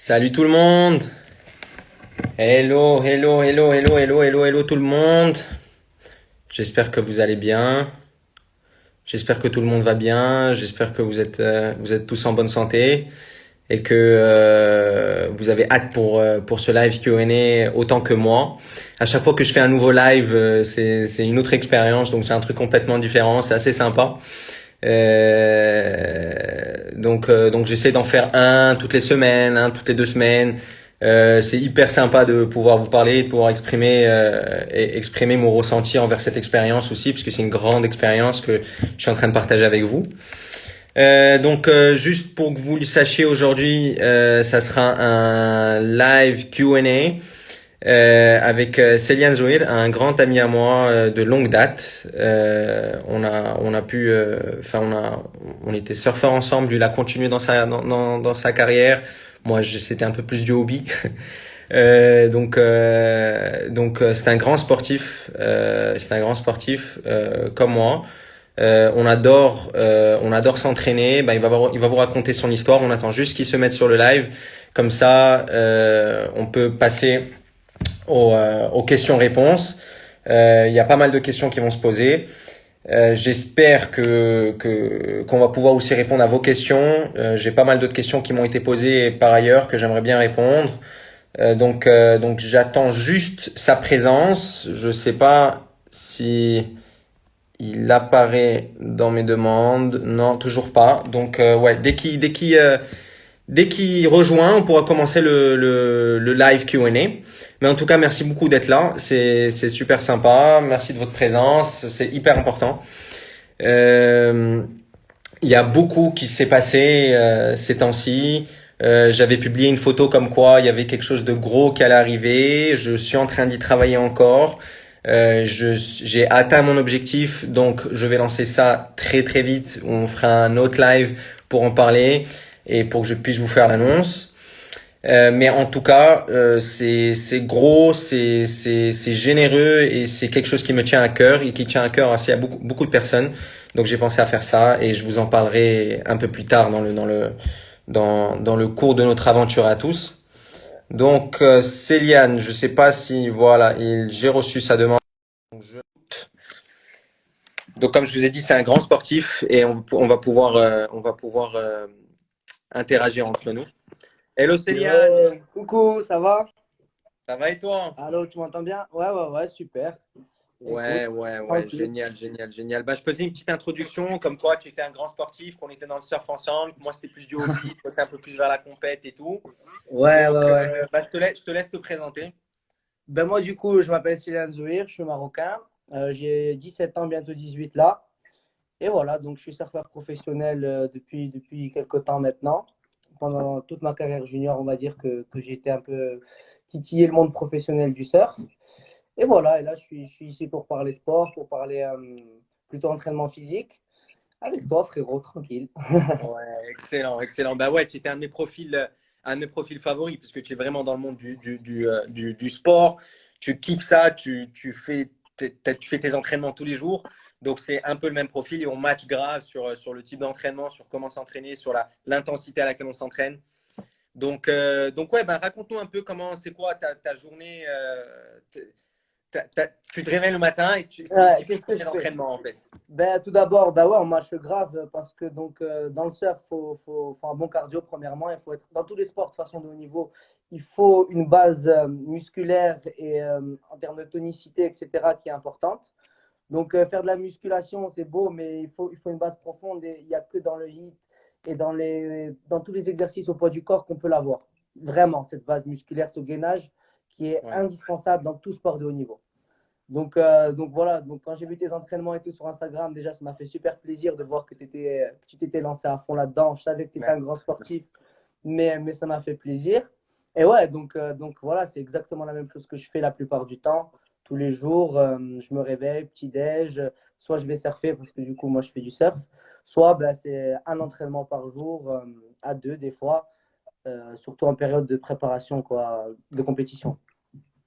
Salut tout le monde. Hello, hello, hello, hello, hello, hello, hello tout le monde. J'espère que vous allez bien. J'espère que tout le monde va bien. J'espère que vous êtes tous en bonne santé et que vous avez hâte pour ce live Q&A autant que moi. À chaque fois que je fais un nouveau live, c'est une autre expérience, donc c'est un truc complètement différent. C'est assez sympa. Donc j'essaie d'en faire un toutes les semaines, un toutes les 2 semaines. C'est hyper sympa de pouvoir vous parler, de pouvoir exprimer mon ressenti envers cette expérience aussi, puisque c'est une grande expérience que je suis en train de partager avec vous. Juste pour que vous le sachiez aujourd'hui, ça sera un live Q&A avec Céliane Zouir, un grand ami à moi de longue date. On était surfeurs ensemble. Lui, il a continué dans sa carrière. Moi, c'était un peu plus du hobby. C'est un grand sportif. C'est un grand sportif comme moi. On adore s'entraîner. Ben, il va vous raconter son histoire. On attend juste qu'il se mette sur le live. Comme ça, on peut passer aux questions-réponses. Il y a pas mal de questions qui vont se poser. J'espère qu'on va pouvoir aussi répondre à vos questions. J'ai pas mal d'autres questions qui m'ont été posées par ailleurs que j'aimerais bien répondre. Donc j'attends juste sa présence. Je sais pas si il apparaît dans mes demandes. Non, toujours pas. Donc ouais, dès qu'il rejoint, on pourra commencer le live Q&A. Mais en tout cas, merci beaucoup d'être là. C'est super sympa. Merci de votre présence. C'est hyper important. Il y a beaucoup qui s'est passé ces temps-ci. J'avais publié une photo comme quoi il y avait quelque chose de gros qui allait arriver. Je suis en train d'y travailler encore. J'ai atteint mon objectif, donc je vais lancer ça très très vite. On fera un autre live pour en parler et pour que je puisse vous faire l'annonce. Mais en tout cas, c'est gros, c'est généreux et c'est quelque chose qui me tient à cœur et qui tient à cœur aussi à beaucoup de personnes. Donc j'ai pensé à faire ça et je vous en parlerai un peu plus tard dans le cours de notre aventure à tous. Donc Céliane, je sais pas si voilà, j'ai reçu sa demande. Donc comme je vous ai dit, c'est un grand sportif et on va pouvoir interagir entre nous. Hello Céliane, Coucou, ça va? ça va et toi? Allô, tu m'entends bien? Ouais, ouais, ouais, super. Écoute, Ouais, tranquille. génial, génial, génial. Bah, je faisais une petite introduction, comme quoi tu étais un grand sportif, qu'on était dans le surf ensemble, que moi c'était plus du hobby, toi c'est un peu plus vers la compète et tout. Ouais, ouais, Donc, ouais. je te laisse te présenter. Ben moi, du coup, je m'appelle Sylvain Zouhir, je suis marocain. J'ai 17 ans, bientôt 18 là. Et voilà, donc je suis surfeur professionnel depuis quelques temps maintenant. Pendant toute ma carrière junior, on va dire que j'ai été un peu titillé le monde professionnel du surf. Et voilà, et là, je suis ici pour parler sport, pour parler plutôt entraînement physique. Avec toi, frérot, tranquille. Ouais, excellent, excellent. Bah ouais, tu étais un de mes profils favoris, parce que tu es vraiment dans le monde du sport. Tu kiffes ça, tu fais tes entraînements tous les jours. Donc c'est un peu le même profil et on match grave sur le type d'entraînement, sur comment s'entraîner, sur l'intensité à laquelle on s'entraîne. Donc ouais, bah, raconte-nous un peu c'est quoi ta journée. Tu te réveilles le matin et c'est Ouais, typique qu'est-ce que je journée fais? d'entraînement en fait. Ben, tout d'abord, ben ouais, on marche grave parce que dans le surf, faut un bon cardio premièrement. Il faut être dans tous les sports de façon de haut niveau. Il faut une base musculaire et en termes de tonicité, etc., qui est importante. Donc faire de la musculation, c'est beau, mais il faut une base profonde et il n'y a que dans le HIIT et dans tous les exercices au poids du corps qu'on peut l'avoir. Vraiment, cette base musculaire, ce gainage qui est Ouais. indispensable dans tout sport de haut niveau. Donc voilà, donc quand j'ai vu tes entraînements et tout sur Instagram, déjà, ça m'a fait super plaisir de voir que tu t'étais lancé à fond là-dedans. Je savais que tu étais Ouais. un grand sportif, mais ça m'a fait plaisir. Et ouais, donc voilà, c'est exactement la même chose que je fais la plupart du temps. Tous les jours, je me réveille, petit-déj, soit je vais surfer parce que du coup, moi, je fais du surf, soit ben, c'est un entraînement par jour, à deux des fois, surtout en période de préparation quoi, de compétition.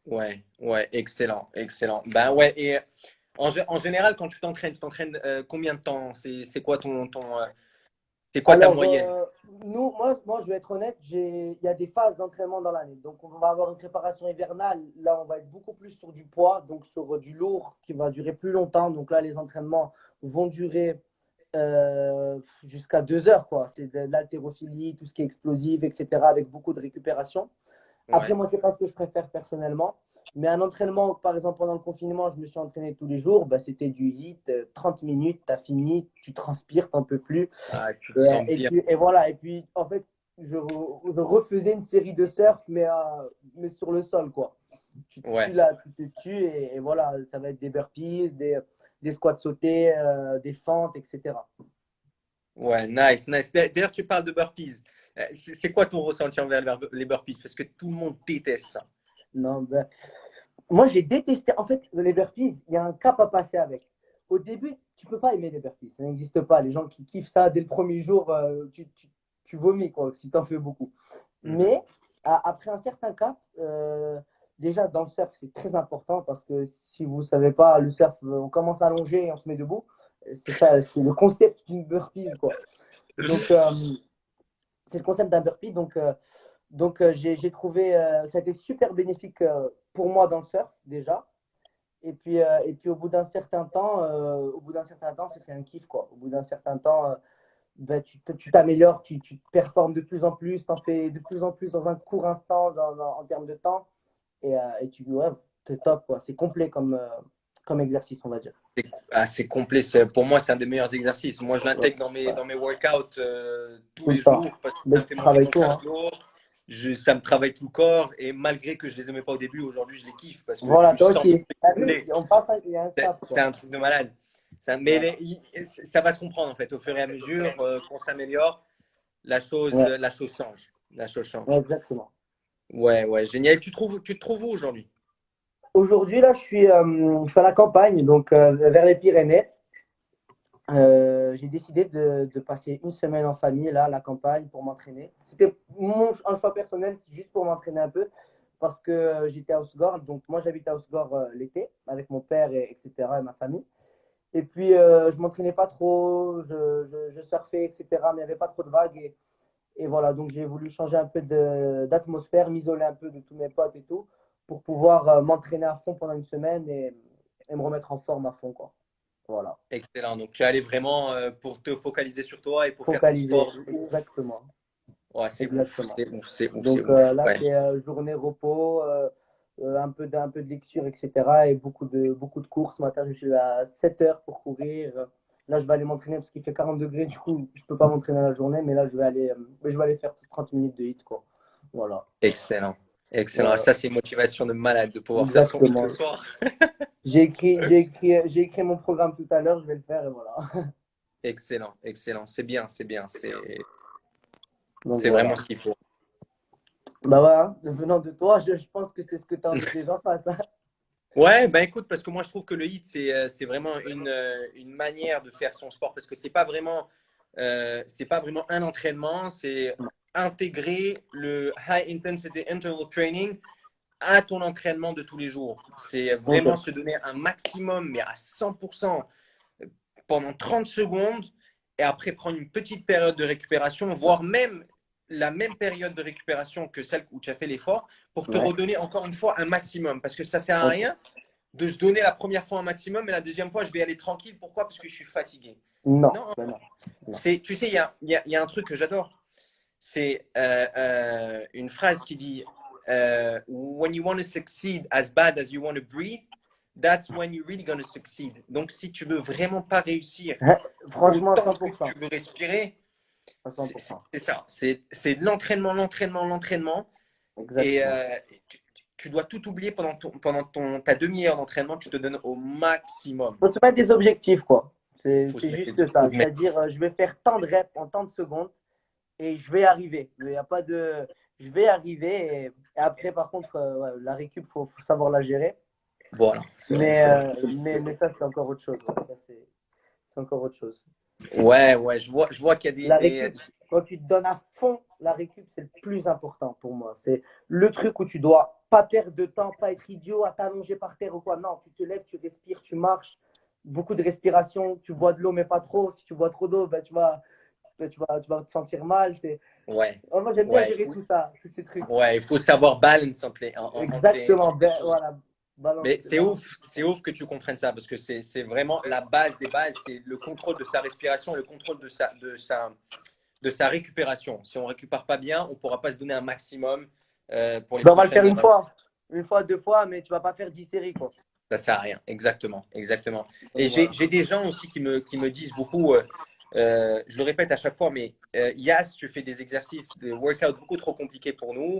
Ouais, ouais, excellent, excellent. Ben ouais, et en général, quand tu t'entraînes combien de temps? C'est quoi C'est quoi ta Alors, moyenne? moi, je vais être honnête, il y a des phases d'entraînement dans l'année. Donc, on va avoir une préparation hivernale. Là, on va être beaucoup plus sur du poids, donc sur du lourd qui va durer plus longtemps. Donc là, les entraînements vont durer jusqu'à 2 heures, quoi. C'est de l'haltérophilie, tout ce qui est explosif, etc., avec beaucoup de récupération. Après, Ouais, moi, c'est pas ce que je préfère personnellement. Mais un entraînement, par exemple, pendant le confinement, je me suis entraîné tous les jours. Bah, c'était du hit, 30 minutes, tu as fini, tu transpires, tu n'en peux plus. ah, tu te Et, sens et bien. puis, et voilà. Et puis, en fait, je refaisais une série de surf, mais sur le sol, quoi. Tu te tues Ouais, là, tu te tues, et voilà, ça va être des burpees, des squats sautés, des fentes, etc. ouais, nice, nice. D'ailleurs, tu parles de burpees. C'est quoi ton ressenti envers les burpees? Parce que tout le monde déteste ça. Non, ben, moi, j'ai détesté. En fait, les burpees, il y a un cap à passer avec. Au début, tu peux pas aimer les burpees. Ça n'existe pas. Les gens qui kiffent ça dès le premier jour, tu vomis, quoi, si tu en fais beaucoup. Mhm. Mais après un certain cap, déjà dans le surf, c'est très important parce que si vous ne savez pas, le surf, on commence à allonger et on se met debout. C'est ça, c'est le concept d'une burpees, quoi. Donc, c'est le concept d'un burpee. Donc, j'ai trouvé ça a été super bénéfique pour moi dans le surf déjà. Et puis au bout d'un certain temps, c'était un kiff, quoi. Au bout d'un certain temps, ben, tu t'améliores, tu performes de plus en plus, tu en fais de plus en plus dans un court instant en termes de temps. Et ouais, c'est top, quoi. C'est complet comme exercice, on va dire. C'est complet. Pour moi, c'est un des meilleurs exercices. Moi, je Ouais, l'intègre ouais, dans mes workouts tous tout les le temps. jours parce que Mais ça me tu fait monter travailles mon tout, hein. cardio. Ça me travaille tout le corps. Et malgré que je les aimais pas au début, aujourd'hui, je les kiffe parce que Voilà, tu toi sens aussi. T'as vu, musclé. il y a un cap, C'est quoi. un truc de malade. Voilà. Ça va se comprendre en fait. Au fur et à mesure qu'on s'améliore, Ouais, la chose change. La chose ouais, change. exactement. Ouais, ouais, génial. Tu te trouves où aujourd'hui? Aujourd'hui, là, je suis à la campagne, donc vers les Pyrénées. J'ai décidé de passer une semaine en famille, là, à la campagne, pour m'entraîner. C'était un choix personnel, c'est juste pour m'entraîner un peu, parce que j'étais à Hossegor. Donc, moi, j'habite à Hossegor l'été, avec mon père, etc., et ma famille. Et puis, je m'entraînais pas trop, je surfais, etc., mais il n'y avait pas trop de vagues. Et voilà, donc j'ai voulu changer un peu d'atmosphère, m'isoler un peu de tous mes potes et tout, pour pouvoir m'entraîner à fond pendant une semaine et me remettre en forme à fond, quoi. Voilà. Excellent. Donc, tu es allé vraiment pour te focaliser sur toi et pour faire ton Focalisé, sport de ouf. exactement. Ouais, c'est ouf, Exactement. c'est ouf, c'est ouf, c'est Donc ouf. là, Ouais, c'est journée repos, un peu de lecture, etc. Et beaucoup de courses. Ce matin, je suis à 7 heures pour courir. Là, je vais aller m'entraîner parce qu'il fait 40 degrés. Du coup, je ne peux pas m'entraîner la journée. Mais là, je vais aller faire 30 minutes de hit, quoi. Voilà. excellent. Excellent. Ouais, Ah, ça, c'est une motivation de malade de pouvoir faire son hit le exactement. soir. J'ai écrit mon programme tout à l'heure. Je vais le faire et voilà. Excellent, excellent. C'est bien, c'est bien. Donc C'est vraiment voilà. ce qu'il faut. Bah ouais, hein. Venant de toi, je pense que c'est ce que tu as envie que les gens fassent, hein. Ouais, ben écoute, parce que moi je trouve que le hit c'est vraiment une manière de faire son sport parce que c'est pas vraiment un entraînement, c'est intégrer le high intensity interval training à ton entraînement de tous les jours. C'est Ok. vraiment se donner un maximum, mais à 100% pendant 30 secondes et après prendre une petite période de récupération, voire même la même période de récupération que celle où tu as fait l'effort pour te Ouais. redonner encore une fois un maximum parce que ça sert à Ok. rien de se donner la première fois un maximum et la deuxième fois, je vais aller tranquille. Pourquoi? Parce que je suis fatigué. Non, Non, ben non, non. tu sais, il y a un truc que j'adore. C'est une phrase qui dit When you want to succeed as bad as you want to breathe, that's when you're really going to succeed. Donc, si tu veux vraiment pas réussir Ouais, franchement, à autant cent que pour cent. tu veux respirer, À 100%. c'est ça. C'est l'entraînement, l'entraînement, l'entraînement. Et Exactement. tu dois tout oublier ta demi-heure d'entraînement. Tu te donnes au maximum. Il faut se mettre des objectifs, quoi. C'est Faut c'est se mettre, juste faut ça. se mettre- C'est-à-dire, je vais faire tant de reps en tant de secondes et je vais arriver. Il n'y a pas de. Je vais arriver. Et après, par contre, ouais, la récup, il faut savoir la gérer. Voilà, Mais, ça, c'est encore autre chose. Ouais. Ça, c'est encore autre chose. ouais, ouais, je vois qu'il y a La récup, quand tu te donnes à fond, la récup, c'est le plus important pour moi. C'est le truc où tu dois pas perdre de temps, pas être idiot à t'allonger par terre ou quoi. Non, tu te lèves, tu respires, tu marches. Beaucoup de respiration, tu bois de l'eau, mais pas trop. Si tu bois trop d'eau, ben, tu vas te sentir mal. Ouais, Moi, j'aime bien ouais, gérer tout ça, tous ces trucs. ouais, il faut savoir balance Exactement, entre les choses. voilà, balance, Mais balance. c'est ouf que tu comprennes ça parce que c'est vraiment la base des bases, c'est le contrôle de sa respiration, le contrôle de sa récupération. Si on ne récupère pas bien, on ne pourra pas se donner un maximum pour les Ben, on va le faire prochaines. une fois, deux fois, mais tu vas pas faire 10 séries, quoi. Ça sert à rien. Exactement, exactement. Et Donc, voilà. j'ai des gens aussi qui me disent beaucoup, je le répète à chaque fois, mais Yas, tu fais des exercices, des workouts beaucoup trop compliqués pour nous.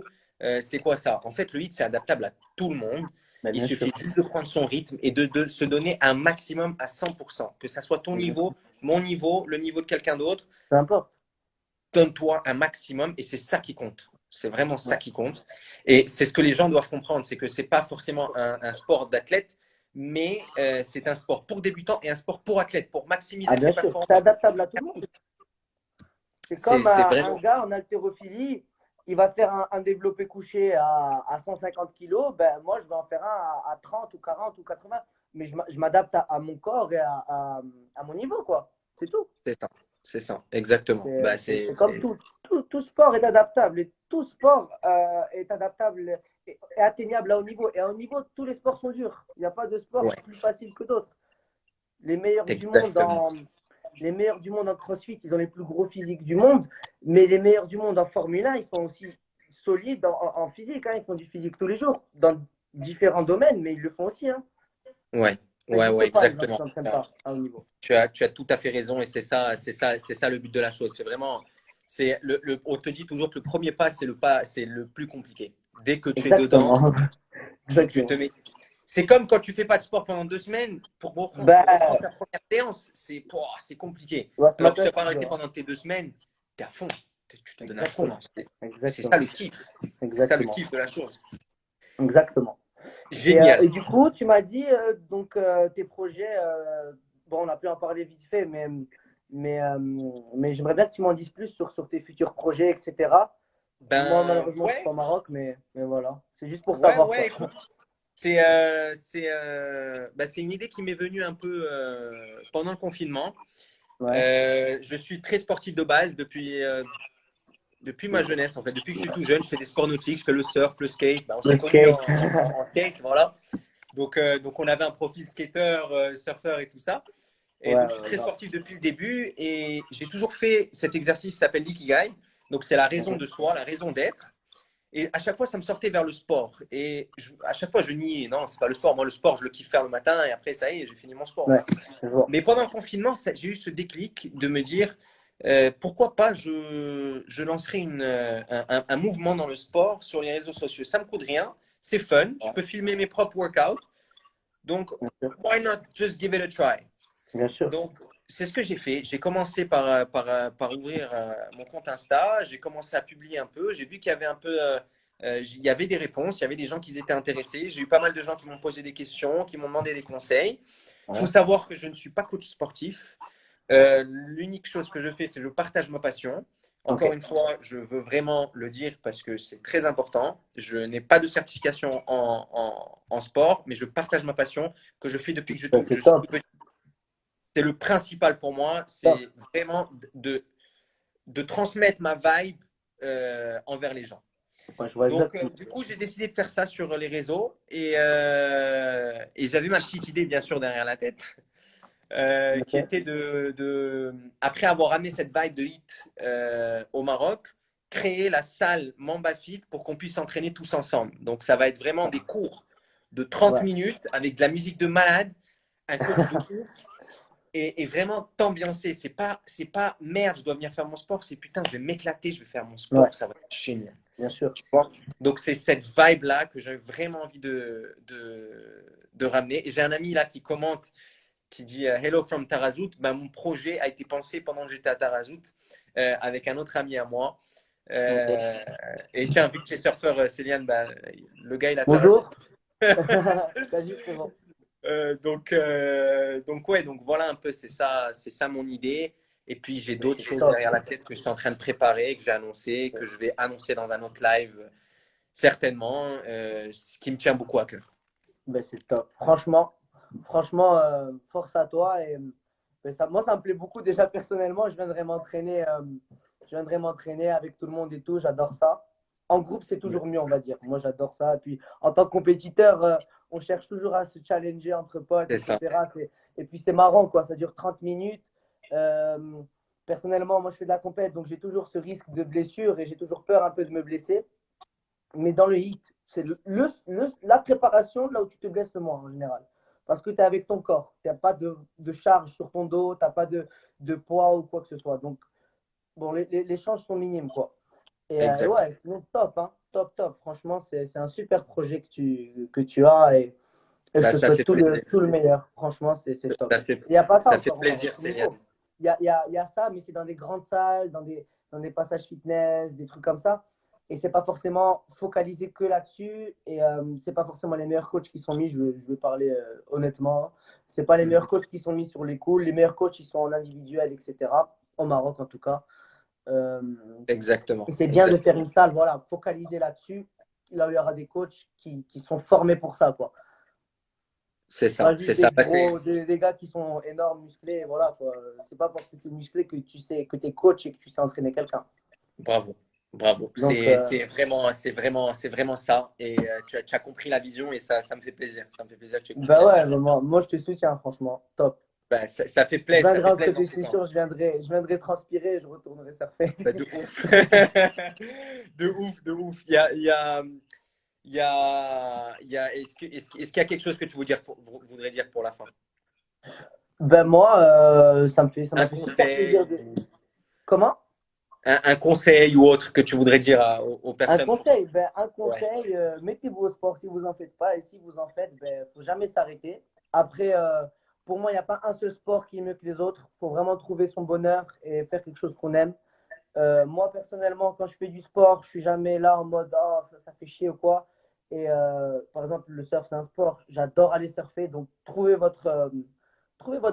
C'est quoi ça? En fait, le HIIT, c'est adaptable à tout le monde. Ben, Il bien sûr, suffit juste de prendre son rythme et de se donner un maximum à 100%. Que ça soit ton niveau, exactement. mon niveau, le niveau de quelqu'un d'autre, Peu importe. donne-toi un maximum et c'est ça qui compte. C'est vraiment ça Ouais. qui compte. Et c'est ce que les gens doivent comprendre, c'est que c'est pas forcément un sport d'athlète, mais c'est un sport pour débutants et un sport pour athlètes, pour Ah, maximiser ses bien sûr, c'est performances. adaptable à tout le monde. C'est comme C'est un vraiment. gars en haltérophilie, il va faire un développé couché à 150 kilos, ben moi je vais en faire un à 30 ou 40 ou 80, mais je m'adapte à mon corps et à mon niveau, quoi. C'est tout. C'est ça. C'est ça. Exactement. Bah, C'est comme tout. Tout sport est adaptable et tout sport est adaptable et atteignable à haut niveau. Et à haut niveau, tous les sports sont durs. Il n'y a pas de sport Ouais, plus facile que d'autres. Les meilleurs du monde exactement. les meilleurs du monde en CrossFit, ils ont les plus gros physiques du monde, mais les meilleurs du monde en Formule 1, ils sont aussi solides en physique. Hein. Ils font du physique tous les jours, dans différents domaines, mais ils le font aussi. Hein. Ouais, Ça ouais, ouais, n'existe pas, les gens qui exactement. ne s'entraînent pas à haut niveau. Tu as tout à fait raison et c'est ça le but de la chose. C'est vraiment, on te dit toujours que le premier pas, c'est le plus compliqué. Dès que tu es dedans, Exactement. tu te Exactement. mets. C'est comme quand tu fais pas de sport pendant 2 semaines, pour reprendre Ben, ta première séance, c'est compliqué. tu vas ce Alors que si matin, tu n'as pas c'est arrêté dur. Hein. pendant tes 2 semaines, tu es à fond. Tu te donnes à fond. Exactement. C'est ça Exactement. le kiff. C'est ça le Exactement. kiff de la chose. Exactement. Génial. Et du coup, tu m'as dit, donc, tes projets, bon, on a pu en parler vite fait, mais j'aimerais bien que tu m'en dises plus sur tes futurs projets, etc. Moi, Ben malheureusement, je suis pas ouais, au Maroc, mais voilà. C'est juste pour ouais, savoir, ouais, quoi. écoute. C'est une idée qui m'est venue un peu pendant le confinement. Ouais. Je suis très sportif de base depuis ma jeunesse, en fait. Depuis que je suis tout jeune, je fais des sports nautiques, je fais le surf, le skate. Ben, on Le s'est connus skate. en skate, voilà. Donc, on avait un profil skater, surfeur et tout ça. Et Ouais, donc, je suis très grave. sportif depuis le début et j'ai toujours fait cet exercice qui s'appelle l'ikigai. Donc, c'est la raison Mhm. de soi, la raison d'être. Et à chaque fois, ça me sortait vers le sport. Et à chaque fois, je niais, non, c'est pas le sport. Moi, le sport, je le kiffe faire le matin et après, ça y est, j'ai fini mon sport. Ouais, je vois. Mais pendant le confinement, j'ai eu ce déclic de me dire pourquoi pas je lancerai un mouvement dans le sport sur les réseaux sociaux. Ça me coûte rien, c'est fun, je Ouais, peux filmer mes propres workouts. Donc, bien sûr. why not just give it a try? Bien sûr. Donc, c'est ce que j'ai fait. J'ai commencé par ouvrir mon compte Insta. J'ai commencé à publier un peu. J'ai vu qu'il y avait un peu, il y avait des réponses, il y avait des gens qui étaient intéressés. J'ai eu pas mal de gens qui m'ont posé des questions, qui m'ont demandé des conseils. Il faut Ouais. savoir que je ne suis pas coach sportif. L'unique chose que je fais, c'est que je partage ma passion. Ok. Encore une fois, je veux vraiment le dire parce que c'est très important. Je n'ai pas de certification en sport, mais je partage ma passion que je fais depuis que Ben, je c'est suis top. tout petit. C'est le principal pour moi, Top. c'est vraiment de transmettre ma vibe envers les gens. Ouais, je vois Donc, exactement. du coup, j'ai décidé de faire ça sur les réseaux et j'avais ma petite idée, bien sûr, derrière la tête, qui Ok. était après avoir amené cette vibe de hit au Maroc, créer la salle Mamba Fit pour qu'on puisse s'entraîner tous ensemble. Donc, ça va être vraiment des cours de 30 Ouais. minutes avec de la musique de malade, un coach de ouf et vraiment t'ambiancer. C'est pas merde, je dois venir faire mon sport. C'est putain, je vais m'éclater, je vais faire mon Ouais, sport, ça va être génial. bien sûr. Tu vois. Donc, c'est cette vibe-là que j'ai vraiment envie de ramener. Et j'ai un ami là qui commente, qui dit Hello from Tarazout. Ben, mon projet a été pensé pendant que j'étais à Tarazout avec un autre ami à moi. Ok. Euh, et tiens, vu que tu es surfeur, Céliane, ben, le gars il est à Tarazout. Bonjour. Salut, frérot. Ouais, donc voilà un peu, c'est ça mon idée. Et puis j'ai Mais d'autres c'est choses top. derrière la tête que je suis en train de préparer, que j'ai annoncé, que je vais annoncer dans un autre live certainement, ce qui me tient beaucoup à cœur. Ben, c'est top. Franchement, force à toi. Et Mais ça, moi, ça me plaît beaucoup. Déjà, personnellement, je viendrai m'entraîner avec tout le monde et tout. J'adore ça. En groupe, c'est toujours mieux, on va dire. Moi, j'adore ça. Et puis, en tant que compétiteur, on cherche toujours à se challenger entre potes, C'est ça. etc. Et puis, c'est marrant, quoi. Ça dure 30 minutes. Euh, Personnellement, moi, je fais de la compète, donc j'ai toujours ce risque de blessure et j'ai toujours peur un peu de me blesser. Mais dans le hit, c'est la préparation là où tu te blesses le moins en général. Parce que tu es avec ton corps. Tu n'as pas de charge sur ton dos, tu n'as pas de poids ou quoi que ce soit. Donc, bon, les changes sont minimes, quoi. Et Exact. ouais, sinon, top, hein, top, top. Franchement, c'est un super projet que tu as et je Bah, te ça souhaite fait plaisir. tout le meilleur. Franchement, c'est top. Ça fait, Il n'y a pas ça ça fait encore au plaisir, haut Céliane. niveau. Il y a ça, mais c'est dans des grandes salles, dans des passages fitness, des trucs comme ça. Et c'est pas forcément focalisé que là-dessus. Et c'est pas forcément les meilleurs coachs qui sont mis, je vais parler honnêtement. C'est pas les Mhm. meilleurs coachs qui sont mis sur les cools. Les meilleurs coachs, ils sont en individuel, etc. Au Maroc, en tout cas. Euh, et Exactement. c'est bien de faire Exactement. une salle, voilà, focalisée là-dessus. Là où il y aura des coachs qui sont formés pour ça, quoi. C'est ça. Pas C'est juste des ça. Bah, gros, des gars qui sont énormes, musclés, voilà, quoi. C'est pas parce que tu es musclé que tu sais, que tu es coach et que tu sais entraîner quelqu'un. bravo. Bravo. Donc, C'est vraiment ça. Et tu as compris la vision et ça me fait plaisir. Ça me fait plaisir que tu aies compris bah la ouais, vision. bah moi, je te soutiens, franchement. Top. Bah, Je ça viendrai fait entre plaisir en tes tout cas. sessions, je viendrai transpirer et je retournerai surfer. Bah, de ouf. De ouf, de ouf. Est-ce qu'il y a quelque chose que tu voudrais dire pour la fin? Ben moi, ça Un m'a fait super plaisir conseil, de. Comment? un conseil ou autre que tu voudrais dire aux Un personnes pour... conseil, un Ouais, conseil, mettez-vous au sport si vous en faites pas. Et si vous en faites, ben, faut jamais s'arrêter. Après, pour moi, il n'y a pas un seul sport qui est mieux que les autres. Il faut vraiment trouver son bonheur et faire quelque chose qu'on aime. Moi, personnellement, quand je fais du sport, je suis jamais là en mode oh, ça fait chier ou quoi. Et par exemple, le surf, c'est un sport. J'adore aller surfer. Donc, trouvez votre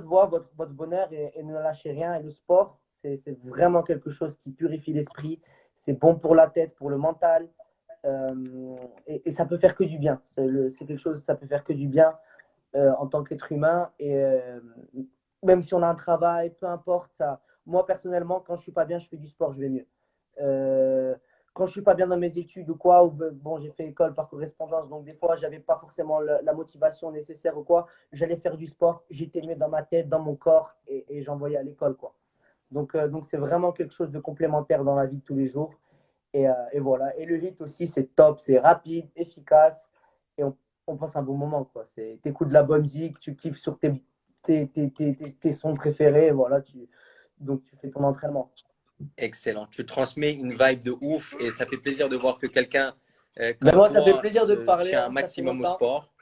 voie, votre bonheur et ne lâchez rien. Et le sport, c'est vraiment quelque chose qui purifie l'esprit. C'est bon pour la tête, pour le mental. Et ça peut faire que du bien. C'est quelque chose, ça peut faire que du bien en tant qu'être humain. Et même si on a un travail, peu importe ça. Moi, personnellement, quand je suis pas bien, je fais du sport, je vais mieux. Euh, Quand je suis pas bien dans mes études ou quoi, ou bon, j'ai fait école par correspondance, donc des fois, j'avais pas forcément la motivation nécessaire ou quoi. J'allais faire du sport, j'étais mieux dans ma tête, dans mon corps, et j'envoyais à l'école, quoi. Donc c'est vraiment quelque chose de complémentaire dans la vie de tous les jours. Et voilà. Et le hit aussi, c'est top, c'est rapide, efficace, et on passe un bon moment, quoi. T'écoutes de la bonne musique, tu kiffes sur tes sons préférés, voilà, donc tu fais ton entraînement. excellent. Tu transmets une vibe de ouf et ça fait plaisir de voir que quelqu'un Ben comme moi, ça fait toi plaisir de te se parler, tient un hein, ça fait maximum au longtemps. sport.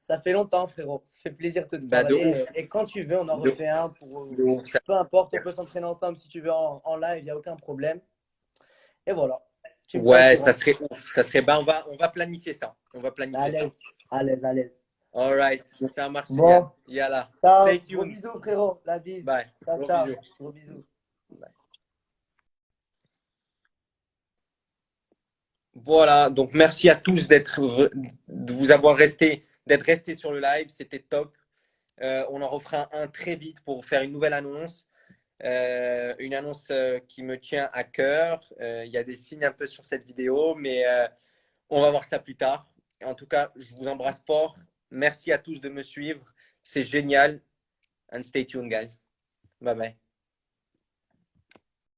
Ça fait longtemps, frérot. Ça fait plaisir de te Bah, de parler. ouf. Et quand tu veux, on en De, refait un pour. de ouf. Peu importe, on peut s'entraîner ensemble si tu veux en live, il n'y a aucun problème. Et voilà. Tu me tiens au Ouais, ça courant. serait ouf. Ça serait, bah, on va planifier ça. On va À planifier ça. l'aise, à l'aise, à l'aise. All right. Ça marche, Yann. Bon, Yalla. ciao. Stay Gros tuned. bisous, frérot. La bise. Bye. Ciao, Gros ciao. bisous. Gros bisous. Voilà, donc merci à tous de vous avoir d'être resté sur le live, c'était top. On en refera un très vite pour faire une nouvelle annonce, une annonce qui me tient à cœur. Il y a des signes un peu sur cette vidéo, mais on va voir ça plus tard. En tout cas, je vous embrasse fort. Merci à tous de me suivre, c'est génial. And stay tuned, guys. Bye bye.